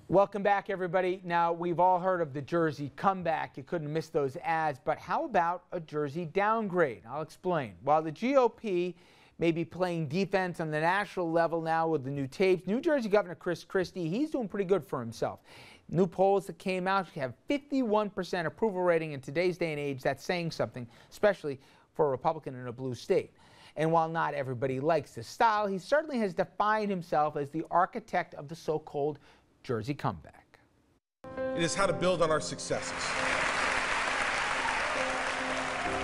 Welcome back, everybody. Now, we've all heard of the Jersey comeback. You couldn't miss those ads, but how about a Jersey downgrade? I'll explain. While the GOP may be playing defense on the national level now with the new tapes, New Jersey Governor Chris Christie, he's doing pretty good for himself. New polls that came out have 51% approval rating in today's day and age. That's saying something, especially for a Republican in a blue state. And while not everybody likes his style, he certainly has defined himself as the architect of the so-called Jersey comeback. It is how to build on our successes.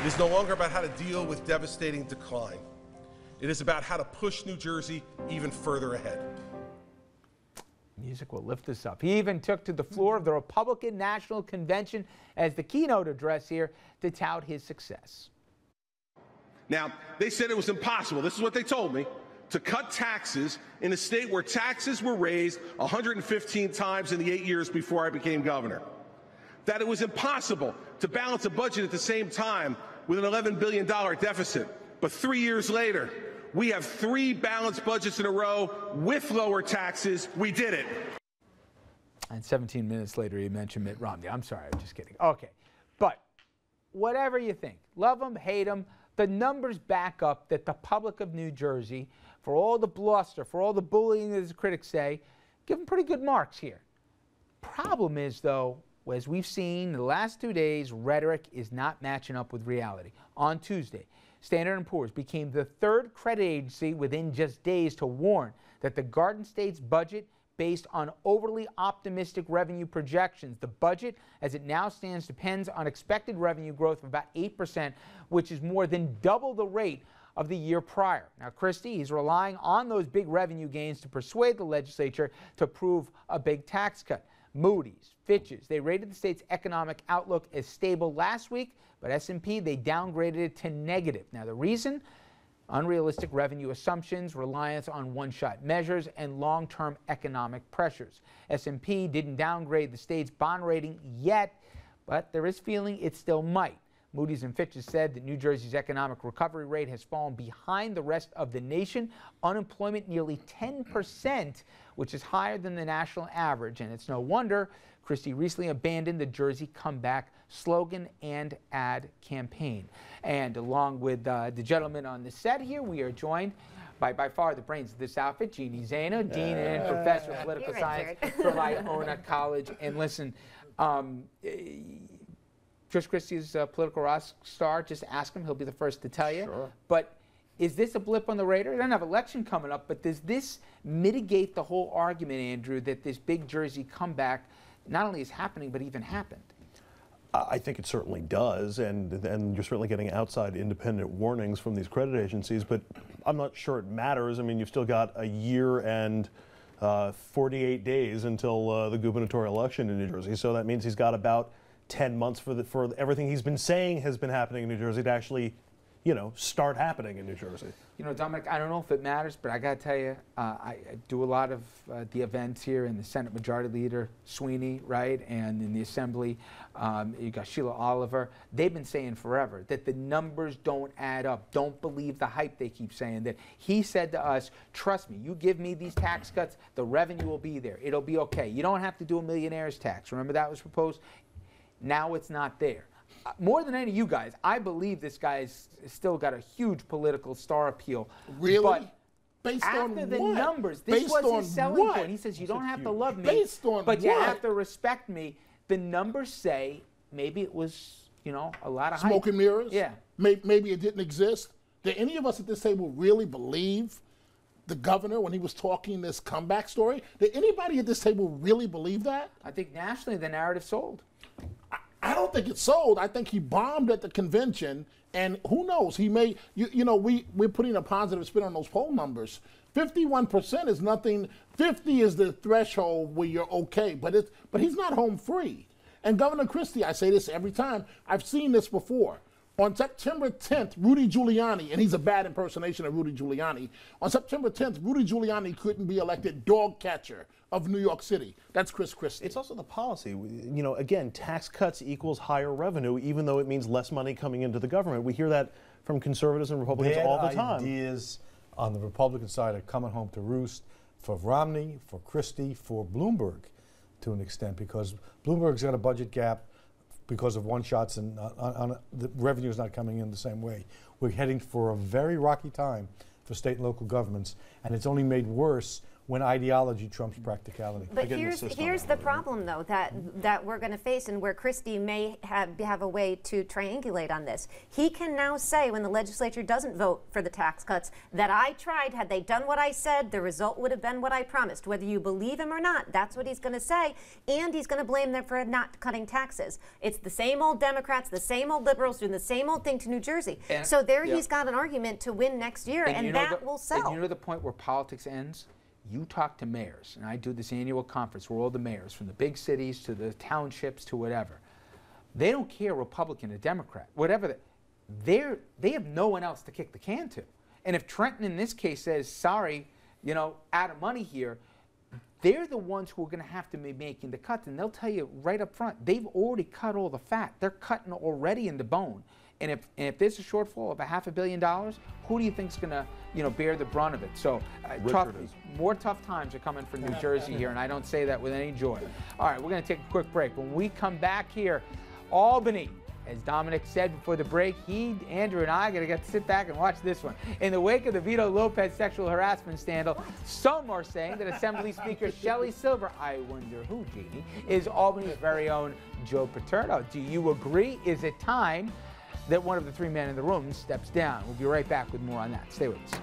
It is no longer about how to deal with devastating decline. It is about how to push New Jersey even further ahead. Music will lift us up. He even took to the floor of the Republican National Convention as the keynote address here to tout his success. Now, they said it was impossible. This is what they told me. To cut taxes in a state where taxes were raised 115 times in the 8 years before I became governor. That it was impossible to balance a budget at the same time with an $11 billion deficit. But 3 years later, we have 3 balanced budgets in a row with lower taxes. We did it. And 17 minutes later, he mentioned Mitt Romney. I'm sorry, I'm just kidding. Okay, but whatever you think, love him, hate him, the numbers back up that the public of New Jersey, for all the bluster, for all the bullying, as the critics say, give him pretty good marks here. Problem is, though, as we've seen in the last 2 days, rhetoric is not matching up with reality. On Tuesday, Standard & Poor's became the 3rd credit agency within just days to warn that the Garden State's budget based on overly optimistic revenue projections. The budget, as it now stands, depends on expected revenue growth of about 8%, which is more than double the rate of the year prior. Now, Christie, he's relying on those big revenue gains to persuade the legislature to approve a big tax cut. Moody's, Fitch's, they rated the state's economic outlook as stable last week, but S&P, they downgraded it to negative. Now, the reason? Unrealistic revenue assumptions, reliance on one-shot measures, and long-term economic pressures. S&P didn't downgrade the state's bond rating yet, but there is feeling it still might. Moody's and Fitch has said that New Jersey's economic recovery rate has fallen behind the rest of the nation. Unemployment nearly 10%, which is higher than the national average. And it's no wonder Christie recently abandoned the Jersey comeback slogan and ad campaign. And along with the gentleman on the set here, we are joined by far the brains of this outfit, Jeanne Zaino, Dean and Professor of Political Science from Iona College. And listen, Chris Christie's a political rock star. Just ask him. He'll be the first to tell you. Sure. But is this a blip on the radar? We don't have an election coming up, but does this mitigate the whole argument, Andrew, that this big Jersey comeback not only is happening, but even happened? I think it certainly does, and you're certainly getting outside independent warnings from these credit agencies, but I'm not sure it matters. I mean, you've still got a year and 48 days until the gubernatorial election in New Jersey, so that means he's got about 10 months for everything he's been saying has been happening in New Jersey to actually, start happening in New Jersey. Dominic, I don't know if it matters, but I got to tell you, I do a lot of the events here in the Senate Majority Leader Sweeney, right, and in the Assembly, you got Sheila Oliver. They've been saying forever that the numbers don't add up. Don't believe the hype they keep saying. That he said to us, trust me, you give me these tax cuts, the revenue will be there. It'll be okay. You don't have to do a millionaire's tax. Remember that was proposed? Now it's not there. More than any of you guys, I believe this guy's still got a huge political star appeal. Really? But based after on the what? numbers, this Based was on his selling what? point. He says, you don't have to love me, Based on but you what? have to respect me. The numbers say maybe it was, a lot of hype. Smoke and mirrors? Yeah. Maybe it didn't exist. Did any of us at this table really believe the governor when he was talking this comeback story? Did anybody at this table really believe that? I think nationally the narrative sold. I don't think it sold. I think he bombed at the convention, and who knows? He may. We're putting a positive spin on those poll numbers. 51% is nothing. 50 is the threshold where you're okay, but he's not home free. And Governor Christie, I say this every time. I've seen this before. On September 10th, Rudy Giuliani, and he's a bad impersonation of Rudy Giuliani. On September 10th, Rudy Giuliani couldn't be elected dog catcher of New York City. That's Chris Christie. It's also the policy. Again, tax cuts equals higher revenue, even though it means less money coming into the government. We hear that from conservatives and Republicans all the time. Ideas on the Republican side are coming home to roost for Romney, for Christie, for Bloomberg. to an extent, because Bloomberg's got a budget gap because of one-shots and the revenue's not coming in the same way. We're heading for a very rocky time for state and local governments, and it's only made worse when ideology trumps practicality. But here's the problem, though, that we're going to face, and where Christie may have a way to triangulate on this. He can now say, when the legislature doesn't vote for the tax cuts, that I tried. Had they done what I said, the result would have been what I promised. Whether you believe him or not, that's what he's going to say, and he's going to blame them for not cutting taxes. It's the same old Democrats, the same old liberals doing the same old thing to New Jersey. And so there he's got an argument to win next year, and that will sell. And you know the point where politics ends? You talk to mayors, and I do this annual conference where all the mayors, from the big cities to the townships to whatever, they don't care Republican or Democrat, whatever. They have no one else to kick the can to. And if Trenton in this case says, sorry, you know, out of money here, they're the ones who are going to have to be making the cuts, and they'll tell you right up front, they've already cut all the fat. They're cutting already in the bone. And if there's a shortfall of $500 million, who do you think's going to, you know, bear the brunt of it? So more tough times are coming for New Jersey here, and I don't say that with any joy. All right, we're going to take a quick break. When we come back here, Albany, as Dominic said before the break, Andrew, and I are going to get to sit back and watch this one. In the wake of the Vito Lopez sexual harassment scandal, some are saying that Assembly Speaker Shelley Silver, I wonder who, Jeannie, is Albany's very own Joe Paterno. Do you agree? Is it time that one of the three men in the room steps down? We'll be right back with more on that. Stay with us.